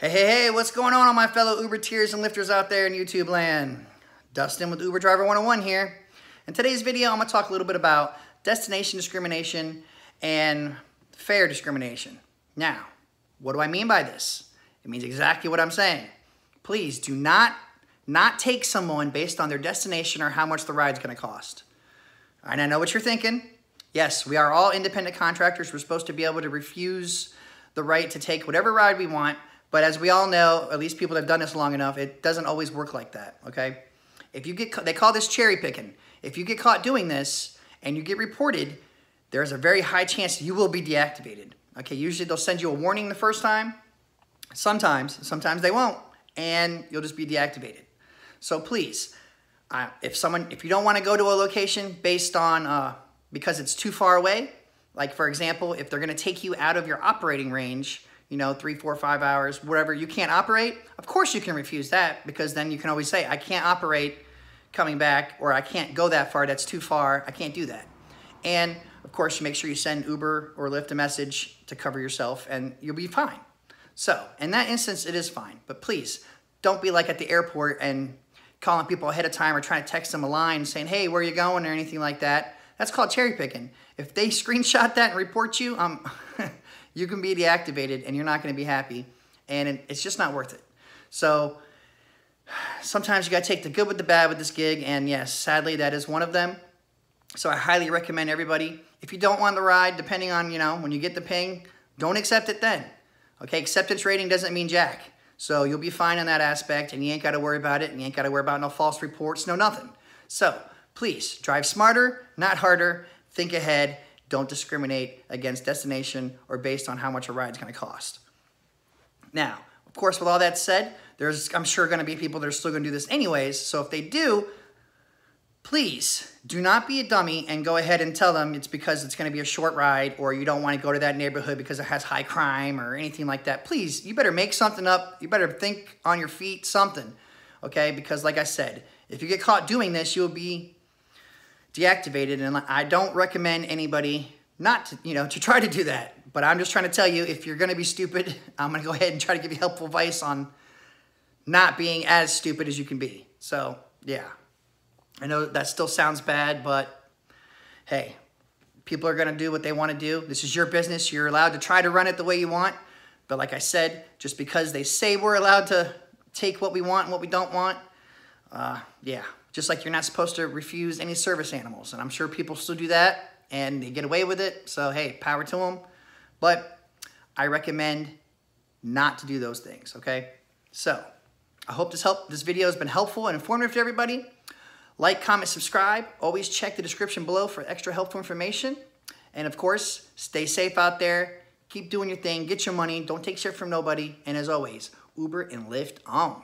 Hey, what's going on my fellow Uber tiers and lifters out there in YouTube land? Dustin with Uber Driver 101 here. In today's video, I'm gonna talk a little bit about destination discrimination and fare discrimination. Now, what do I mean by this? It means exactly what I'm saying. Please do not take someone based on their destination or how much the ride's gonna cost. And I know what you're thinking. Yes, we are all independent contractors. We're supposed to be able to refuse the right to take whatever ride we want. But as we all know, at least people that have done this long enough, it doesn't always work like that, okay? If you get, they call this cherry picking. If you get caught doing this and you get reported, there's a very high chance you will be deactivated. Okay, usually they'll send you a warning the first time. Sometimes they won't, and you'll just be deactivated. So please, if you don't want to go to a location based on, because it's too far away, like for example, if they're gonna take you out of your operating range, you know, 3, 4, 5 hours, whatever, you can't operate, of course you can refuse that, because then you can always say, I can't operate coming back, or I can't go that far, that's too far, I can't do that. And of course, you make sure you send Uber or Lyft a message to cover yourself, and you'll be fine. So, in that instance, it is fine, but please, don't be like at the airport and calling people ahead of time or trying to text them a line saying, hey, where are you going, or anything like that. That's called cherry picking. If they screenshot that and report you, you can be deactivated and you're not going to be happy, and it's just not worth it. So sometimes you got to take the good with the bad with this gig, and yes, sadly that is one of them. So I highly recommend everybody, if you don't want the ride, depending on, you know, when you get the ping, don't accept it then. Okay, acceptance rating doesn't mean jack. So you'll be fine on that aspect, and you ain't got to worry about it, and you ain't got to worry about no false reports, no nothing. So please, drive smarter, not harder, think ahead. Don't discriminate against destination or based on how much a ride's gonna cost. Now, of course, with all that said, I'm sure gonna be people that are still gonna do this anyways, so if they do, please do not be a dummy and go ahead and tell them it's because it's gonna be a short ride or you don't wanna go to that neighborhood because it has high crime or anything like that. Please, you better make something up. You better think on your feet, something, okay? Because like I said, if you get caught doing this, you'll be deactivated, and I don't recommend anybody not to, to try to do that. But I'm just trying to tell you, if you're gonna be stupid, I'm gonna go ahead and try to give you helpful advice on not being as stupid as you can be. So yeah, I know that still sounds bad, but hey, people are gonna do what they wanna do. This is your business. You're allowed to try to run it the way you want. But like I said, just because they say we're allowed to take what we want and what we don't want, yeah. Just like you're not supposed to refuse any service animals. And I'm sure people still do that and they get away with it. So, hey, power to them. But I recommend not to do those things, okay? So, I hope this video has been helpful and informative to everybody. Like, comment, subscribe. Always check the description below for extra helpful information. And of course, stay safe out there. Keep doing your thing. Get your money. Don't take shit from nobody. And as always, Uber and Lyft on.